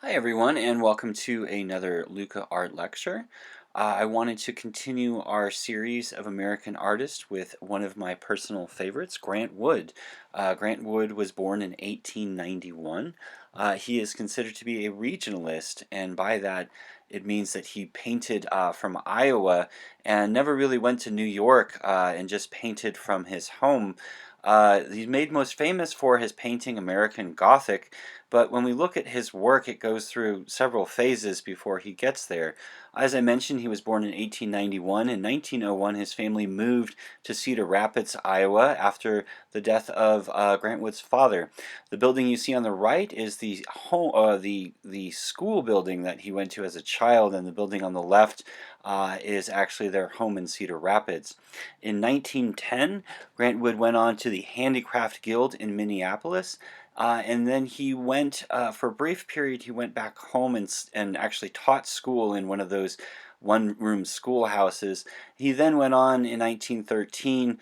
Hi everyone, and welcome to another Luca Art Lecture. I wanted to continue our series of American artists with one of my personal favorites, Grant Wood. Grant Wood was born in 1891. He is considered to be a regionalist, and by that it means that he painted from Iowa and never really went to New York and just painted from his home. He's made most famous for his painting American Gothic, but when we look at his work, it goes through several phases before he gets there. As I mentioned, he was born in 1891. In 1901, his family moved to Cedar Rapids, Iowa, after the death of Grant Wood's father. The building you see on the right is the home, the school building that he went to as a child, and the building on the left is actually their home in Cedar Rapids. In 1910, Grant Wood went on to the Handicraft Guild in Minneapolis. And then he went, for a brief period, he went back home and actually taught school in one of those one-room schoolhouses. He then went on in 1913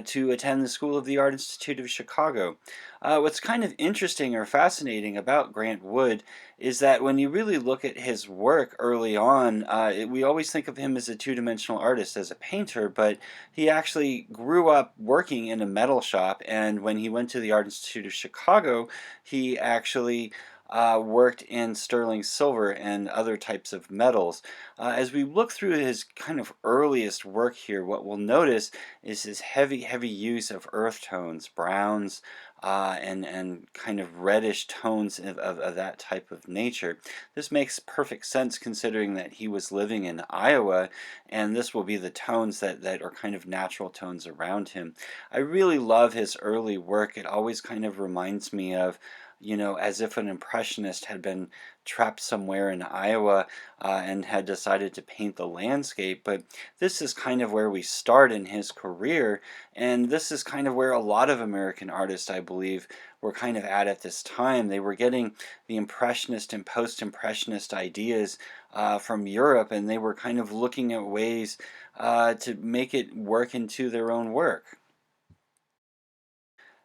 to attend the School of the Art Institute of Chicago. What's kind of interesting or fascinating about Grant Wood is that when you really look at his work early on, we always think of him as a two-dimensional artist, as a painter, but he actually grew up working in a metal shop, and when he went to the Art Institute of Chicago, he actually worked in sterling silver and other types of metals. As we look through his kind of earliest work here, what we'll notice is his heavy use of earth tones, browns, and kind of reddish tones of that type of nature. This makes perfect sense considering that he was living in Iowa, and this will be the tones that are kind of natural tones around him. I really love his early work. It always kind of reminds me of, as if an impressionist had been trapped somewhere in Iowa and had decided to paint the landscape. But this is kind of where we start in his career, and this is kind of where a lot of American artists, I believe, were kind of at this time. They were getting the impressionist and post-impressionist ideas from Europe, and they were kind of looking at ways to make it work into their own work.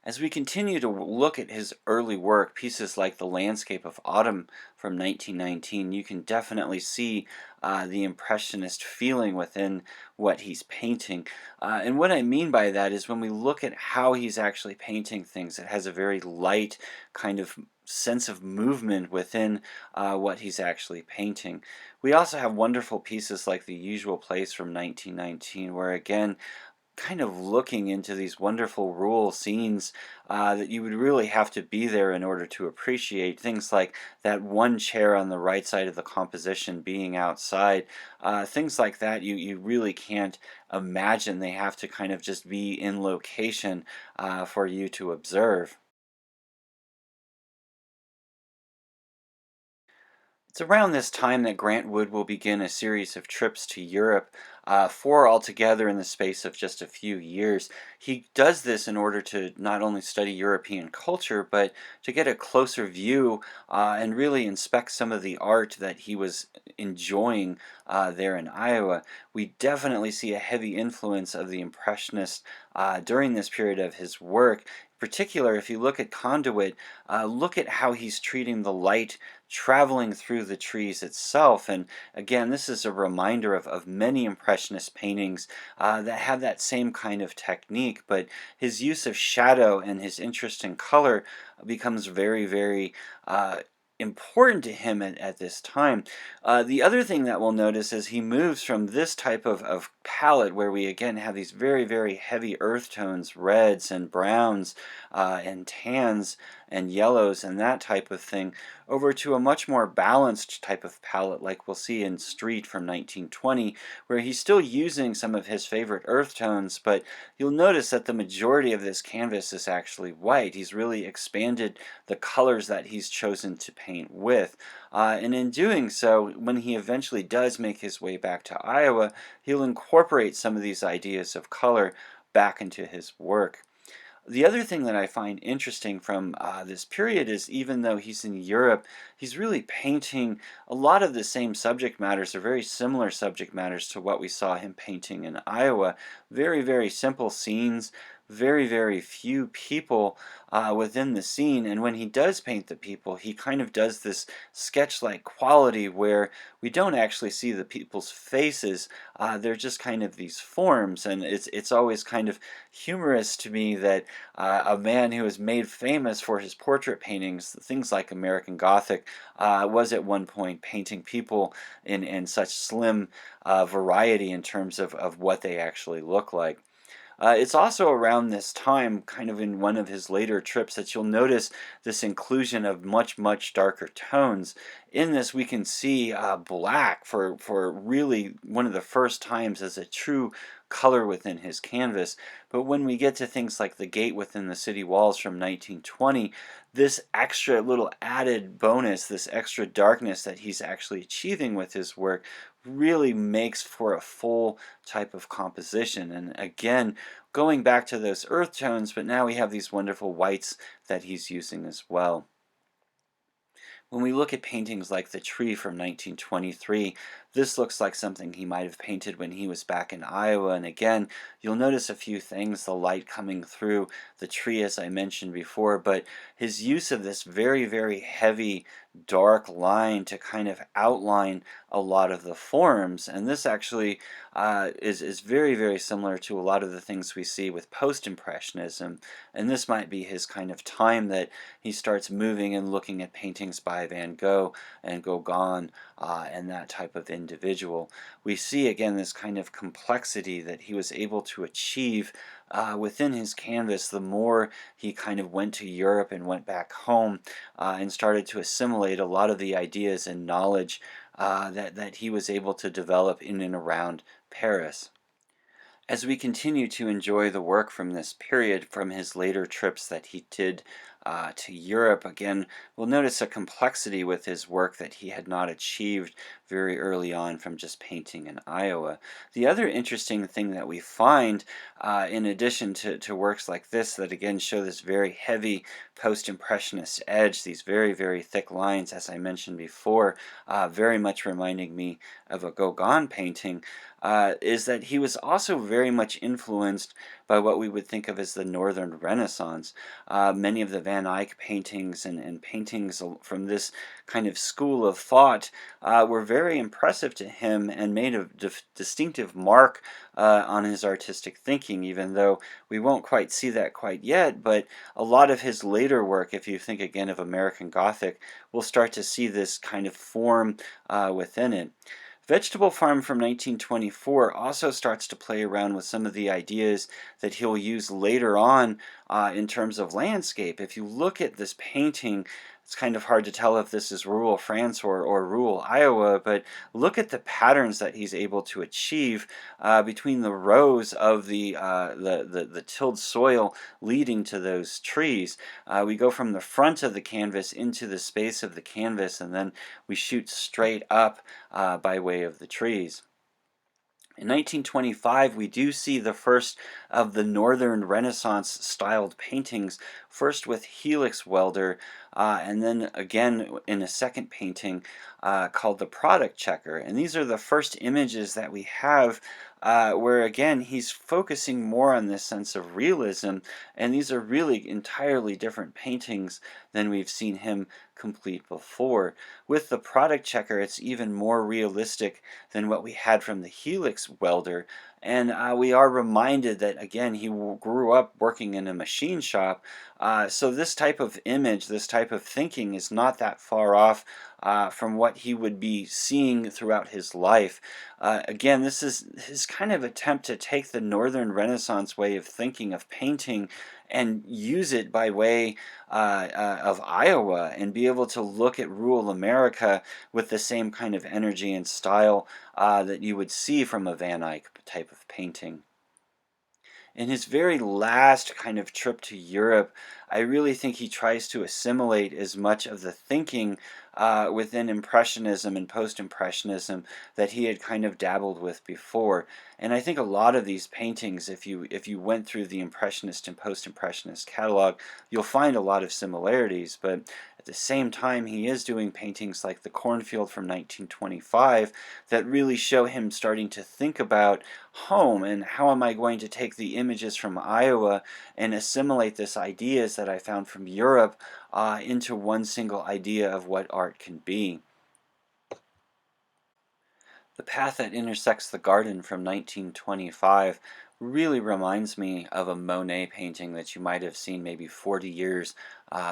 As we continue to look at his early work, pieces like The Landscape of Autumn from 1919, you can definitely see the impressionist feeling within what he's painting. And what I mean by that is when we look at how he's actually painting things, it has a very light kind of sense of movement within what he's actually painting. We also have wonderful pieces like The Usual Place from 1919, where again, kind of looking into these wonderful rural scenes that you would really have to be there in order to appreciate things like that one chair on the right side of the composition being outside. Things like that you really can't imagine. They have to kind of just be in location for you to observe. It's around this time that Grant Wood will begin a series of trips to Europe, four altogether in the space of just a few years. He does this in order to not only study European culture, but to get a closer view and really inspect some of the art that he was enjoying there in Iowa. We definitely see a heavy influence of the Impressionists during this period of his work. In particular, if you look at Conduit, look at how he's treating the light traveling through the trees itself. And again, this is a reminder of many Impressionist paintings that have that same kind of technique, but his use of shadow and his interest in color becomes very important to him at this time. The other thing that we'll notice is he moves from this type of palette where we again have these very heavy earth tones, reds and browns and tans and yellows and that type of thing, over to a much more balanced type of palette like we'll see in Street from 1920, where he's still using some of his favorite earth tones, but you'll notice that the majority of this canvas is actually white. He's really expanded the colors that he's chosen to paint with. And in doing so, when he eventually does make his way back to Iowa, he'll incorporate some of these ideas of color back into his work. The other thing that I find interesting from this period is even though he's in Europe, he's really painting a lot of the same subject matters or very similar subject matters to what we saw him painting in Iowa. Very simple scenes, very, very few people within the scene. And when he does paint the people, he kind of does this sketch-like quality where we don't actually see the people's faces. They're just kind of these forms, and it's always kind of humorous to me that a man who is made famous for his portrait paintings, things like American Gothic, was at one point painting people in such slim variety in terms of what they actually look like. It's also around this time, kind of in one of his later trips, that you'll notice this inclusion of much, much darker tones. In this, we can see black for really one of the first times as a true color within his canvas. But when we get to things like the gate within the city walls from 1920, this extra little added bonus, this extra darkness that he's actually achieving with his work, really makes for a full type of composition. And again, going back to those earth tones, but now we have these wonderful whites that he's using as well. When we look at paintings like The Tree from 1923, this looks like something he might have painted when he was back in Iowa. And again, you'll notice a few things, the light coming through the tree as I mentioned before, but his use of this very, very heavy dark line to kind of outline a lot of the forms. And this actually is very, very similar to a lot of the things we see with post-impressionism. And this might be his kind of time that he starts moving and looking at paintings by Van Gogh and Gauguin and that type of individual. We see again this kind of complexity that he was able to achieve within his canvas the more he kind of went to Europe and went back home and started to assimilate a lot of the ideas and knowledge that he was able to develop in and around Paris. As we continue to enjoy the work from this period, from his later trips that he did to Europe, again, we'll notice a complexity with his work that he had not achieved very early on from just painting in Iowa. The other interesting thing that we find, in addition to works like this that again show this very heavy post-impressionist edge, these very, very thick lines, as I mentioned before, very much reminding me of a Gauguin painting, is that he was also very much influenced by what we would think of as the Northern Renaissance. Many of the Van Eyck paintings and paintings from this kind of school of thought were very impressive to him and made a distinctive mark on his artistic thinking, even though we won't quite see that quite yet. But a lot of his later work, if you think again of American Gothic, we'll start to see this kind of form within it. Vegetable Farm from 1924 also starts to play around with some of the ideas that he'll use later on in terms of landscape. If you look at this painting, it's kind of hard to tell if this is rural France or rural Iowa, but look at the patterns that he's able to achieve between the rows of the tilled soil leading to those trees. We go from the front of the canvas into the space of the canvas, and then we shoot straight up by way of the trees. In 1925, we do see the first of the Northern Renaissance styled paintings, first with helix welder, and then again in a second painting called the Product Checker. And these are the first images that we have where again he's focusing more on this sense of realism, and these are really entirely different paintings than we've seen him complete before. With the Product Checker, it's even more realistic than what we had from the helix welder, and we are reminded that again he grew up working in a machine shop, so this type of image, this type of thinking is not that far off from what he would be seeing throughout his life. Again, this is his kind of attempt to take the Northern Renaissance way of thinking of painting and use it by way of Iowa and be able to look at rural America with the same kind of energy and style that you would see from a Van Eyck type of painting. In his very last kind of trip to Europe, I really think he tries to assimilate as much of the thinking within Impressionism and Post-Impressionism that he had kind of dabbled with before. And I think a lot of these paintings, if you went through the Impressionist and Post-Impressionist catalog, you'll find a lot of similarities. But At the same time, he is doing paintings like the Cornfield from 1925 that really show him starting to think about home and how am I going to take the images from Iowa and assimilate this ideas that I found from Europe into one single idea of what art can be. The Path That Intersects the Garden from 1925 really reminds me of a Monet painting that you might have seen maybe 40 years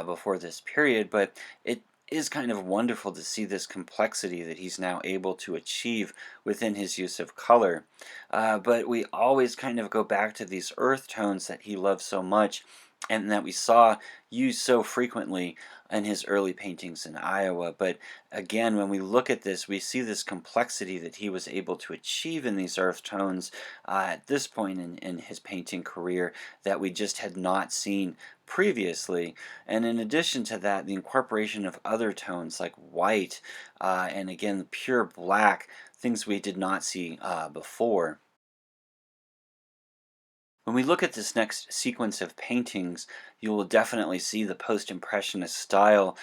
before this period, but it is kind of wonderful to see this complexity that he's now able to achieve within his use of color. But we always kind of go back to these earth tones that he loved so much and that we saw used so frequently in his early paintings in Iowa. But again, when we look at this, we see this complexity that he was able to achieve in these earth tones at this point in his painting career that we just had not seen previously. And in addition to that, the incorporation of other tones like white and again, pure black, things we did not see before. When we look at this next sequence of paintings, you will definitely see the post-impressionist style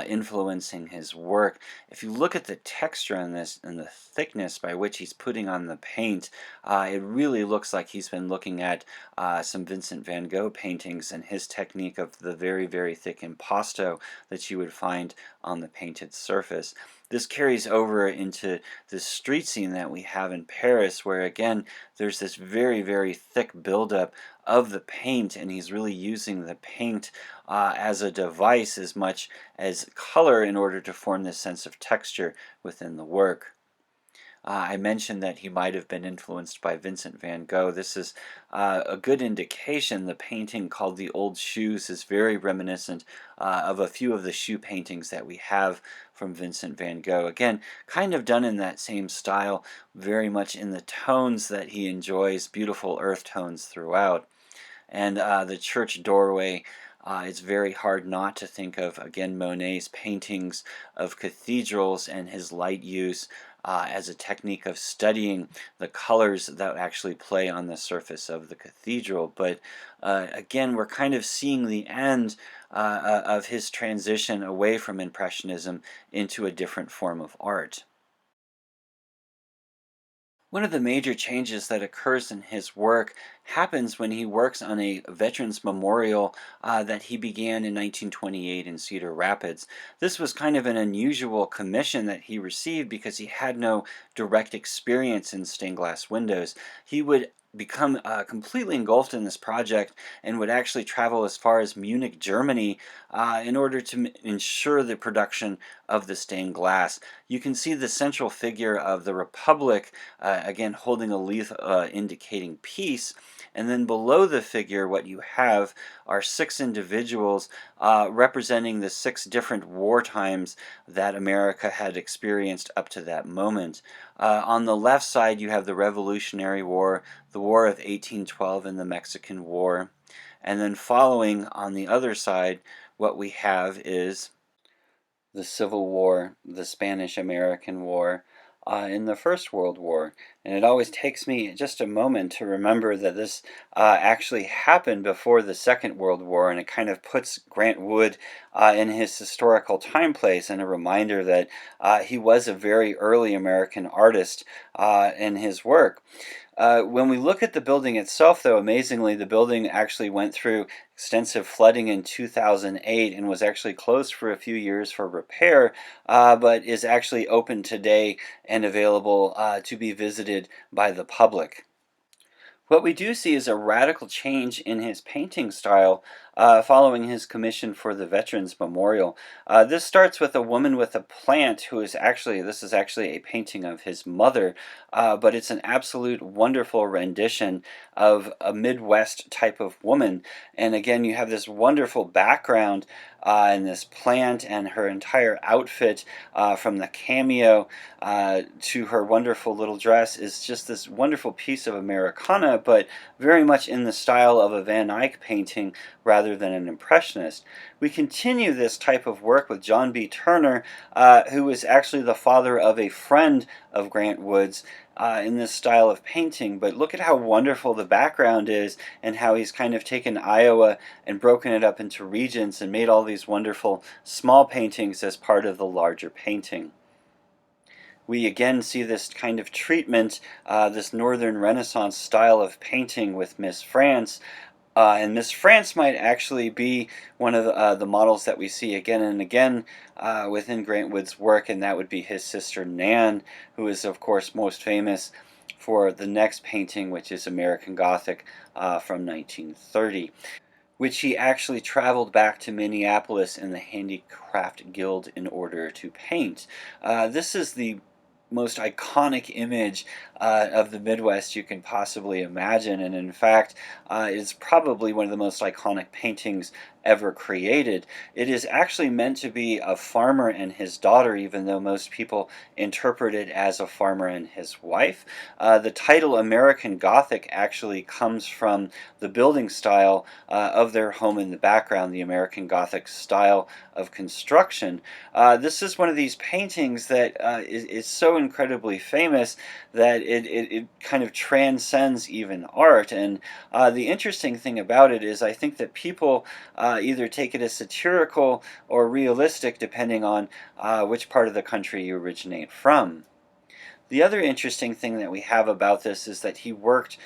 influencing his work. If you look at the texture on this and the thickness by which he's putting on the paint, it really looks like he's been looking at some Vincent van Gogh paintings and his technique of the very, very thick impasto that you would find on the painted surface. This carries over into the street scene that we have in Paris, where again, there's this very, very thick buildup of the paint, and he's really using the paint as a device as much as color in order to form this sense of texture within the work. I mentioned that he might have been influenced by Vincent van Gogh. This is a good indication. The painting called The Old Shoes is very reminiscent of a few of the shoe paintings that we have from Vincent van Gogh. Again, kind of done in that same style, very much in the tones that he enjoys, beautiful earth tones throughout. And the church doorway, it's very hard not to think of, again, Monet's paintings of cathedrals and his light use as a technique of studying the colors that actually play on the surface of the cathedral. But again, we're kind of seeing the end of his transition away from Impressionism into a different form of art. One of the major changes that occurs in his work happens when he works on a Veterans Memorial that he began in 1928 in Cedar Rapids. This was kind of an unusual commission that he received because he had no direct experience in stained glass windows. He would become completely engulfed in this project and would actually travel as far as Munich, Germany in order to ensure the production of the stained glass. You can see the central figure of the Republic again holding a leaf indicating peace, and then below the figure what you have are six individuals representing the six different war times that America had experienced up to that moment. On the left side you have the Revolutionary War, the War of 1812 and the Mexican War, and then following on the other side what we have is the Civil War, the Spanish-American War, in the First World War. And it always takes me just a moment to remember that this actually happened before the Second World War, and it kind of puts Grant Wood in his historical time place and a reminder that he was a very early American artist in his work. When we look at the building itself, though, amazingly, the building actually went through extensive flooding in 2008 and was actually closed for a few years for repair, but is actually open today and available to be visited by the public. What we do see is a radical change in his painting style following his commission for the Veterans Memorial. This starts with a woman with a plant who is actually, this is actually a painting of his mother, but it's an absolute wonderful rendition of a Midwest type of woman. And again, you have this wonderful background and this plant and her entire outfit from the cameo to her wonderful little dress is just this wonderful piece of Americana, but very much in the style of a Van Eyck painting rather rather than an impressionist. We continue this type of work with John B. Turner, who was actually the father of a friend of Grant Wood's, in this style of painting. But look at how wonderful the background is, and how he's kind of taken Iowa and broken it up into regions and made all these wonderful small paintings as part of the larger painting. We again see this kind of treatment, this Northern Renaissance style of painting with Miss France. And Miss France might actually be one of the models that we see again and again within Grant Wood's work, and that would be his sister Nan, who is, of course, most famous for the next painting, which is American Gothic from 1930, which he actually traveled back to Minneapolis in the Handicraft Guild in order to paint. This is the most iconic image of the Midwest you can possibly imagine, and in fact, it's probably one of the most iconic paintings ever created. It is actually meant to be a farmer and his daughter, even though most people interpret it as a farmer and his wife. The title American Gothic actually comes from the building style of their home in the background, the American Gothic style of construction. This is one of these paintings that is so incredibly famous that it kind of transcends even art. And the interesting thing about it is I think that people either take it as satirical or realistic depending on which part of the country you originate from. The other interesting thing that we have about this is that he worked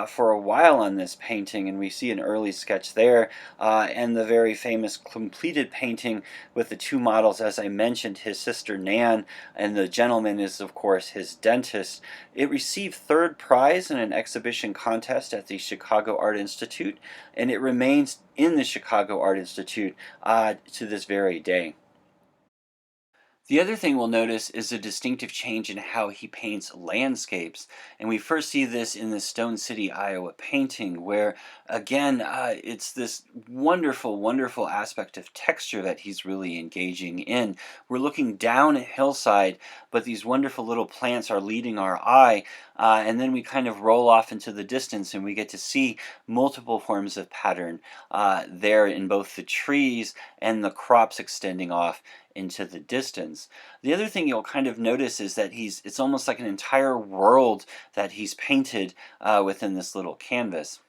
for a while on this painting, and we see an early sketch there, and the very famous completed painting with the two models, as I mentioned, his sister Nan, and the gentleman is, of course, his dentist. It received third prize in an exhibition contest at the Chicago Art Institute, and it remains in the Chicago Art Institute to this very day. The other thing we'll notice is a distinctive change in how he paints landscapes. And we first see this in the Stone City, Iowa painting, where again, it's this wonderful, wonderful aspect of texture that he's really engaging in. We're looking down a hillside, but these wonderful little plants are leading our eye. And then we kind of roll off into the distance and we get to see multiple forms of pattern there in both the trees and the crops extending off into the distance. The other thing you'll kind of notice is that it's almost like an entire world that he's painted within this little canvas.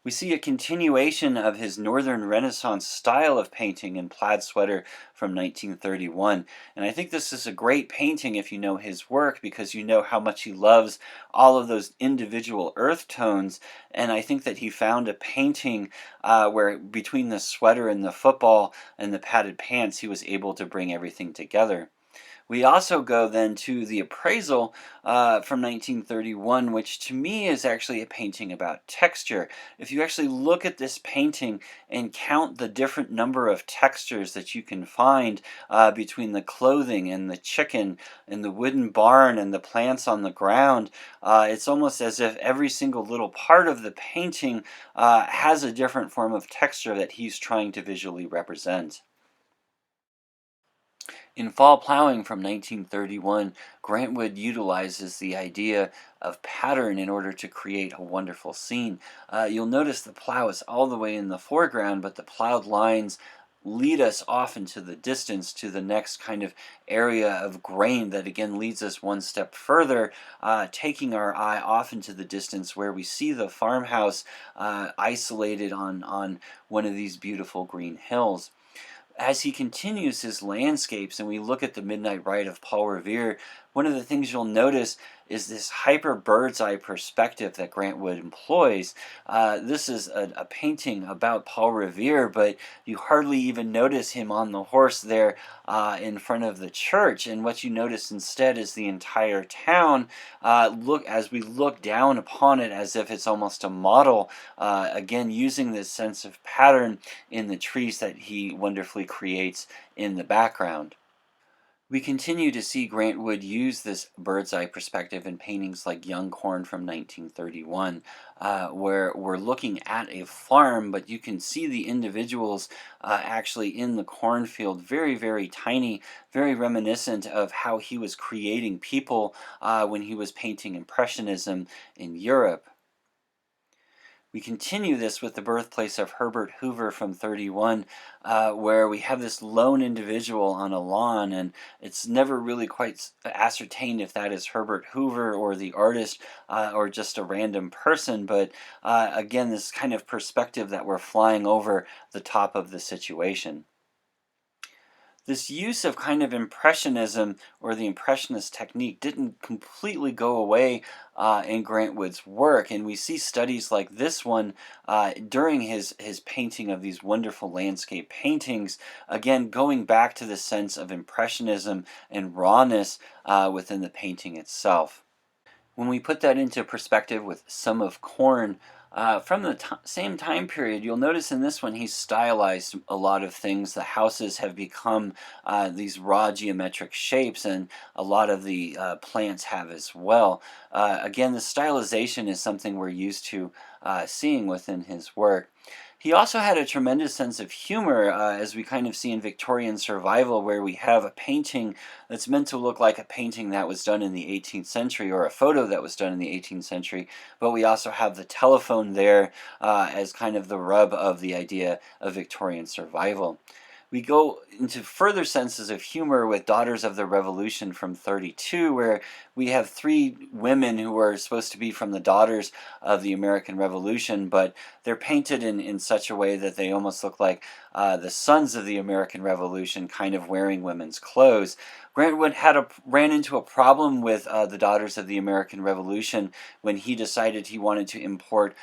We see a continuation of his Northern Renaissance style of painting in Plaid Sweater from 1931. And I think this is a great painting if you know his work, because you know how much he loves all of those individual earth tones. And I think that he found a painting where between the sweater and the football and the padded pants, he was able to bring everything together. We also go then to the Appraisal from 1931, which to me is actually a painting about texture. If you actually look at this painting and count the different number of textures that you can find between the clothing and the chicken and the wooden barn and the plants on the ground, it's almost as if every single little part of the painting has a different form of texture that he's trying to visually represent. In Fall Plowing from 1931, Grant Wood utilizes the idea of pattern in order to create a wonderful scene. You'll notice the plow is all the way in the foreground, but the plowed lines lead us off into the distance to the next kind of area of grain that again leads us one step further, taking our eye off into the distance where we see the farmhouse isolated on one of these beautiful green hills. As he continues his landscapes and we look at the Midnight Ride of Paul Revere, one of the things you'll notice is this hyper bird's eye perspective that Grant Wood employs. This is a painting about Paul Revere, but you hardly even notice him on the horse there in front of the church. And what you notice instead is the entire town. As we look down upon it as if it's almost a model, again using this sense of pattern in the trees that he wonderfully creates in the background. We continue to see Grant Wood use this bird's eye perspective in paintings like Young Corn from 1931, where we're looking at a farm, but you can see the individuals actually in the cornfield, very, very tiny, very reminiscent of how he was creating people when he was painting Impressionism in Europe. We continue this with the birthplace of Herbert Hoover from 31, where we have this lone individual on a lawn, and it's never really quite ascertained if that is Herbert Hoover or the artist or just a random person. But again, this kind of perspective that we're flying over the top of the situation. This use of kind of impressionism or the impressionist technique didn't completely go away in Grant Wood's work, and we see studies like this one during his painting of these wonderful landscape paintings, again going back to the sense of impressionism and rawness within the painting itself. When we put that into perspective with Some of Corn, from the same time period, you'll notice in this one he's stylized a lot of things. The houses have become these raw geometric shapes, and a lot of the plants have as well. Again, the stylization is something we're used to seeing within his work. He also had a tremendous sense of humor, as we kind of see in Victorian Survival, where we have a painting that's meant to look like a painting that was done in the 18th century or a photo that was done in the 18th century, but we also have the telephone there as kind of the rub of the idea of Victorian survival. We go into further senses of humor with Daughters of the Revolution from 32, where we have three women who are supposed to be from the daughters of the American Revolution, but they're painted in such a way that they almost look like the sons of the American Revolution, kind of wearing women's clothes. Grant Wood ran into a problem with the Daughters of the American Revolution when he decided he wanted to import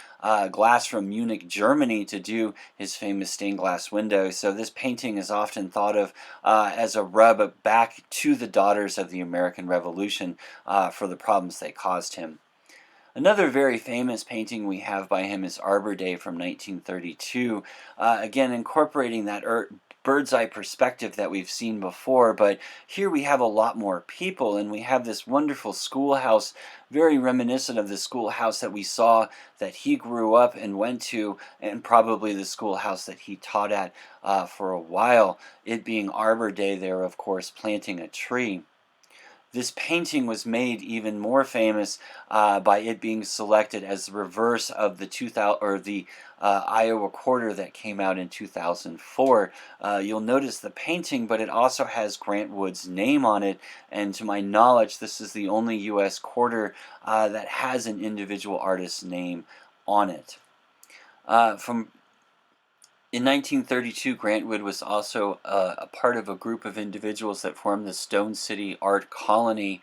glass from Munich, Germany, to do his famous stained glass windows. So this painting is often thought of as a rub back to the Daughters of the American Revolution for the problems they caused him. Another very famous painting we have by him is Arbor Day from 1932, again incorporating that bird's eye perspective that we've seen before, but here we have a lot more people, and we have this wonderful schoolhouse, very reminiscent of the schoolhouse that we saw that he grew up and went to, and probably the schoolhouse that he taught at for a while, it being Arbor Day there, of course, planting a tree. This painting was made even more famous by it being selected as the reverse of the Iowa Quarter that came out in 2004. You'll notice the painting, but it also has Grant Wood's name on it, and to my knowledge, this is the only U.S. quarter that has an individual artist's name on it. In 1932, Grant Wood was also a part of a group of individuals that formed the Stone City Art Colony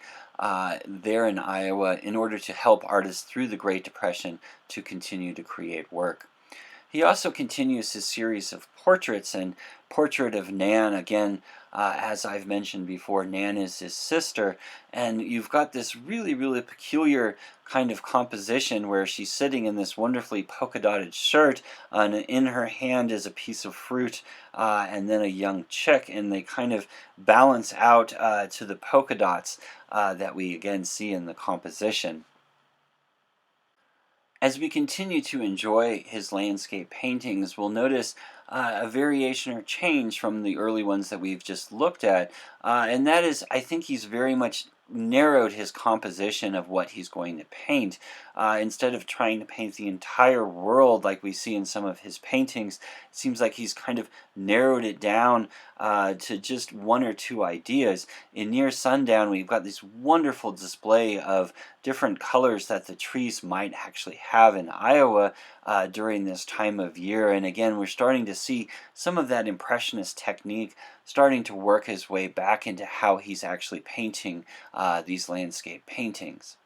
there in Iowa in order to help artists through the Great Depression to continue to create work. He also continues his series of portraits, and Portrait of Nan, again, as I've mentioned before, Nan is his sister, and you've got this really, really peculiar kind of composition where she's sitting in this wonderfully polka-dotted shirt, and in her hand is a piece of fruit and then a young chick, and they kind of balance out to the polka dots that we again see in the composition. As we continue to enjoy his landscape paintings, we'll notice a variation or change from the early ones that we've just looked at, and that is, I think he's very much narrowed his composition of what he's going to paint. Instead of trying to paint the entire world like we see in some of his paintings, it seems like he's kind of narrowed it down to just one or two ideas. In Near Sundown, we've got this wonderful display of different colors that the trees might actually have in Iowa during this time of year, and again, we're starting to see some of that impressionist technique starting to work his way back into how he's actually painting these landscape paintings.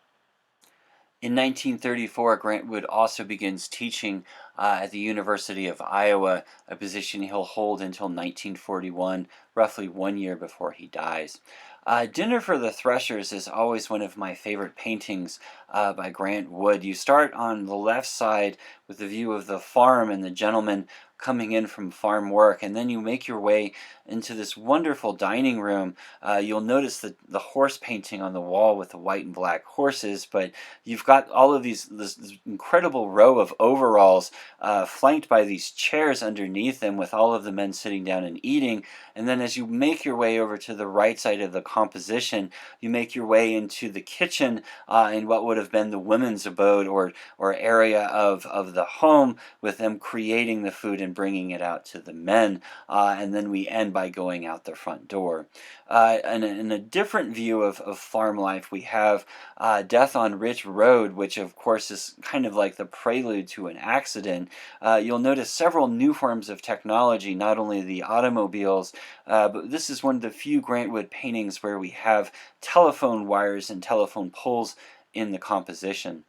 In 1934, Grant Wood also begins teaching at the University of Iowa, a position he'll hold until 1941, roughly 1 year before he dies. Dinner for the Threshers is always one of my favorite paintings by Grant Wood. You start on the left side with the view of the farm and the gentleman coming in from farm work, and then you make your way into this wonderful dining room. You'll notice the horse painting on the wall with the white and black horses, but you've got all of this incredible row of overalls flanked by these chairs underneath them with all of the men sitting down and eating. And then as you make your way over to the right side of the composition, you make your way into the kitchen in what would have been the women's abode or area of the home, with them creating the food and bringing it out to the men. And then we end by going out the front door. In a different view of farm life, we have Death on Rich Road, which of course is kind of like the prelude to an accident. You'll notice several new forms of technology, not only the automobiles, but this is one of the few Grant Wood paintings where we have telephone wires and telephone poles in the composition.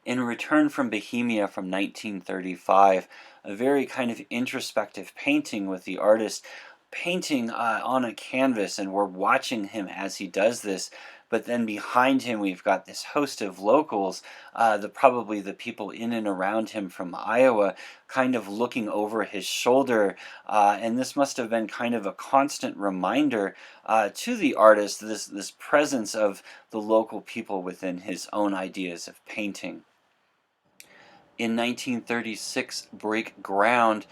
In Return from Bohemia from 1935, a very kind of introspective painting with the artist painting on a canvas, and we're watching him as he does this. But then behind him, we've got this host of locals, probably the people in and around him from Iowa, kind of looking over his shoulder. And this must have been kind of a constant reminder to the artist, this presence of the local people within his own ideas of painting. In 1936, Break Ground,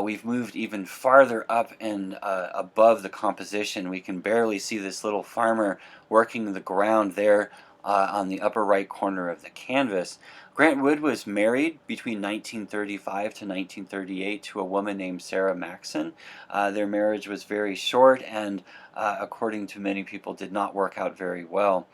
we've moved even farther up and above the composition. We can barely see this little farmer working the ground there on the upper right corner of the canvas. Grant Wood was married between 1935 to 1938 to a woman named Sarah Maxon. Their marriage was very short and, according to many people, did not work out very well.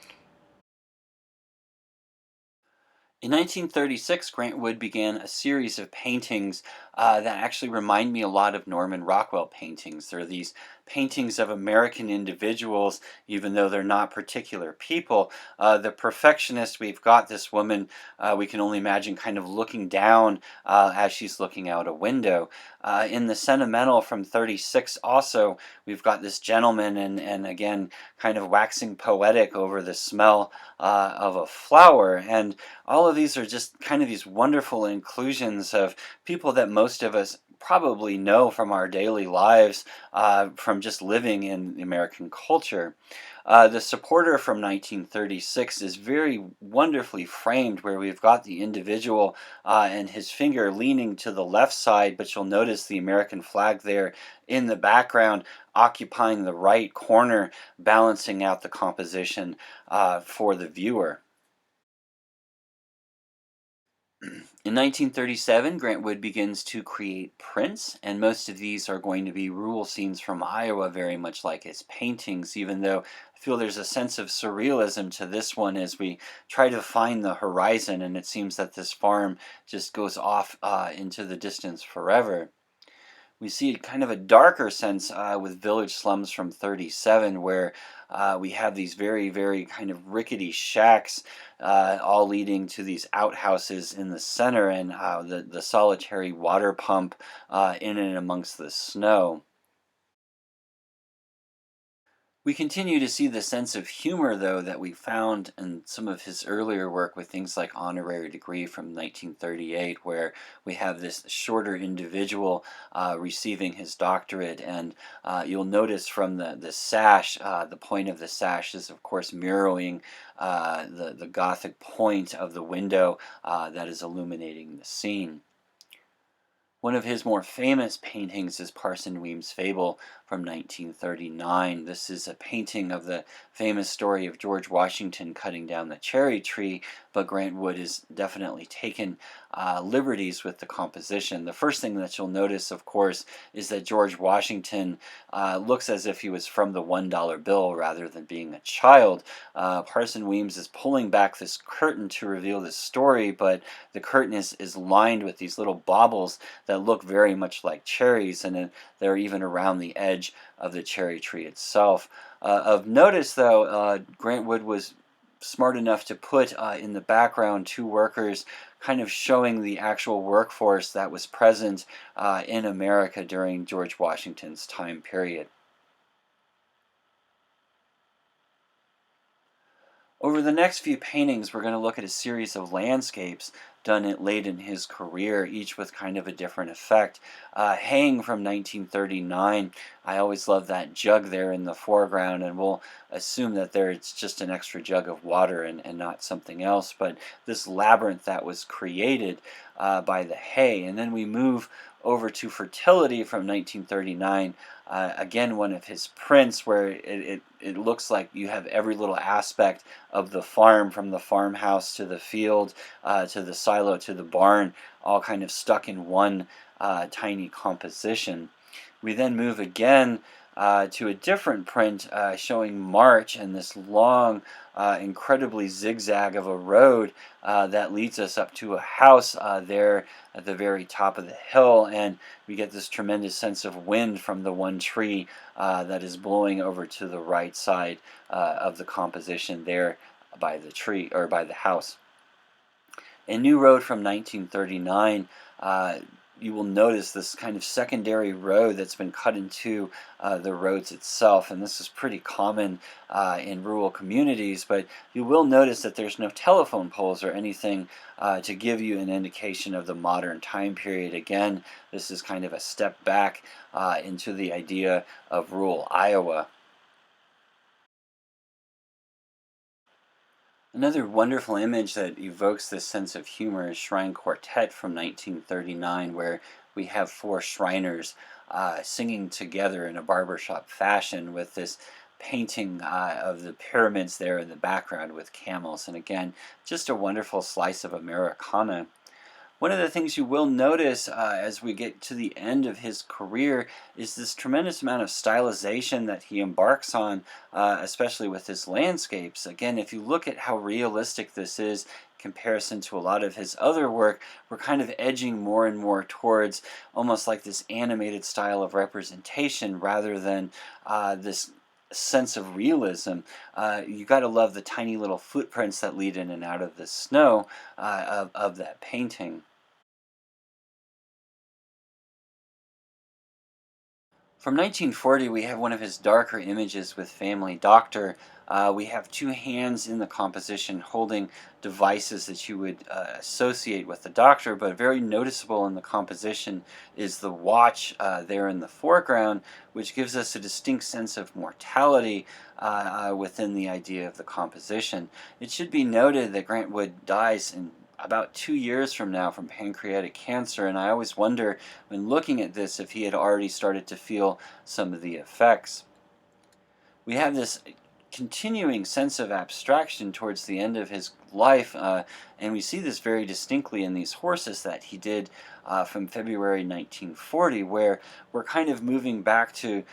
In 1936, Grant Wood began a series of paintings that actually remind me a lot of Norman Rockwell paintings. They're these paintings of American individuals, even though they're not particular people. The perfectionist, we've got this woman, we can only imagine kind of looking down as she's looking out a window. In the sentimental from 36 also, we've got this gentleman and again, kind of waxing poetic over the smell of a flower. And all of these are just kind of these wonderful inclusions of people that most of us probably know from our daily lives, from just living in the American culture. The supporter from 1936 is very wonderfully framed, where we've got the individual and his finger leaning to the left side, but you'll notice the American flag there in the background, occupying the right corner, balancing out the composition for the viewer. In 1937, Grant Wood begins to create prints, and most of these are going to be rural scenes from Iowa, very much like his paintings, even though I feel there's a sense of surrealism to this one as we try to find the horizon, and it seems that this farm just goes off into the distance forever. We see kind of a darker sense with Village Slums from 37, where we have these very, very kind of rickety shacks, all leading to these outhouses in the center, and the solitary water pump in and amongst the snow. We continue to see the sense of humor, though, that we found in some of his earlier work with things like Honorary Degree from 1938, where we have this shorter individual receiving his doctorate. And you'll notice from the sash, the point of the sash is, of course, mirroring the Gothic point of the window that is illuminating the scene. One of his more famous paintings is Parson Weems' Fable from 1939. This is a painting of the famous story of George Washington cutting down the cherry tree, but Grant Wood has definitely taken liberties with the composition. The first thing that you'll notice, of course, is that George Washington looks as if he was from the $1 bill rather than being a child. Parson Weems is pulling back this curtain to reveal this story, but the curtain is lined with these little baubles that look very much like cherries, and they're even around the edge of the cherry tree itself. Of notice, though, Grant Wood was smart enough to put in the background two workers, kind of showing the actual workforce that was present in America during George Washington's time period. Over the next few paintings, we're going to look at a series of landscapes done it late in his career, each with kind of a different effect. Hang from 1939, I always love that jug there in the foreground, and we'll assume that there it's just an extra jug of water and not something else, but this labyrinth that was created by the hay. And then we move over to Fertility from 1939. Again, one of his prints where it looks like you have every little aspect of the farm, from the farmhouse to the field, to the silo to the barn, all kind of stuck in one tiny composition. We then move again to a different print showing March and this long, incredibly zigzag of a road that leads us up to a house there at the very top of the hill, and we get this tremendous sense of wind from the one tree that is blowing over to the right side of the composition there by the tree, or by the house. A New Road from 1939, you will notice this kind of secondary road that's been cut into the roads itself, and this is pretty common in rural communities, but you will notice that there's no telephone poles or anything to give you an indication of the modern time period. Again, this is kind of a step back into the idea of rural Iowa. Another wonderful image that evokes this sense of humor is Shrine Quartet from 1939, where we have four Shriners singing together in a barbershop fashion, with this painting of the pyramids there in the background with camels. And again, just a wonderful slice of Americana. One of the things you will notice as we get to the end of his career is this tremendous amount of stylization that he embarks on, especially with his landscapes. Again, if you look at how realistic this is in comparison to a lot of his other work, we're kind of edging more and more towards almost like this animated style of representation rather than this sense of realism. You got to love the tiny little footprints that lead in and out of the snow of that painting. From 1940, we have one of his darker images with Family Doctor. We have two hands in the composition holding devices that you would associate with the doctor, but very noticeable in the composition is the watch there in the foreground, which gives us a distinct sense of mortality within the idea of the composition. It should be noted that Grant Wood dies in about 2 years from now from pancreatic cancer, and I always wonder when looking at this if he had already started to feel some of the effects. We have this continuing sense of abstraction towards the end of his life, and we see this very distinctly in these horses that he did from February 1940, where we're kind of moving back to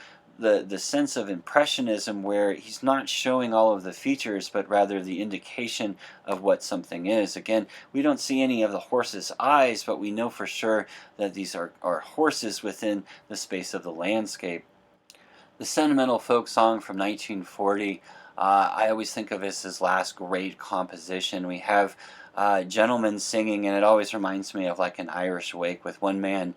the sense of impressionism, where he's not showing all of the features but rather the indication of what something is. Again, we don't see any of the horse's eyes, but we know for sure that these are horses within the space of the landscape. The sentimental folk song from 1940, I always think of as his last great composition. We have gentlemen singing, and it always reminds me of like an Irish wake, with one man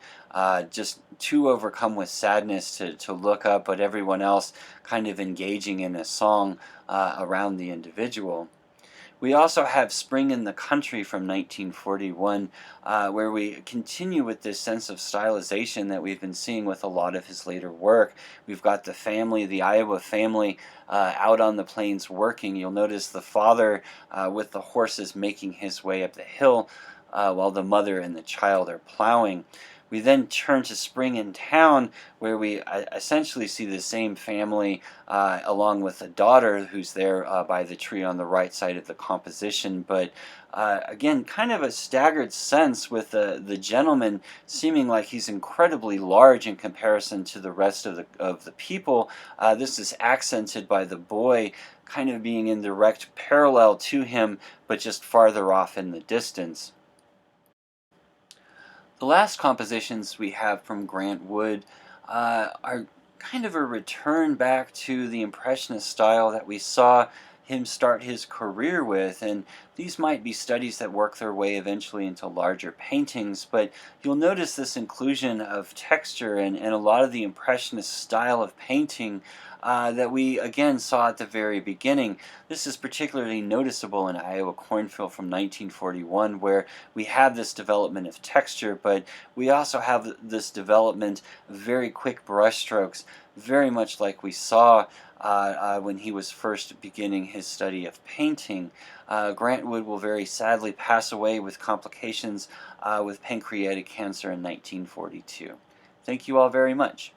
just too overcome with sadness to look up, but everyone else kind of engaging in a song around the individual. We also have Spring in the Country from 1941, where we continue with this sense of stylization that we've been seeing with a lot of his later work. We've got the family, the Iowa family, out on the plains working. You'll notice the father with the horses making his way up the hill, while the mother and the child are plowing. We then turn to Spring in Town, where we essentially see the same family along with a daughter who's there by the tree on the right side of the composition. But again, kind of a staggered sense, with the gentleman seeming like he's incredibly large in comparison to the rest of the people. This is accented by the boy kind of being in direct parallel to him, but just farther off in the distance. The last compositions we have from Grant Wood are kind of a return back to the Impressionist style that we saw him start his career with. And these might be studies that work their way eventually into larger paintings, but you'll notice this inclusion of texture and a lot of the Impressionist style of painting that we again saw at the very beginning. This is particularly noticeable in Iowa Cornfield from 1941, where we have this development of texture, but we also have this development of very quick brushstrokes, very much like we saw when he was first beginning his study of painting. Grant Wood will very sadly pass away with complications with pancreatic cancer in 1942. Thank you all very much.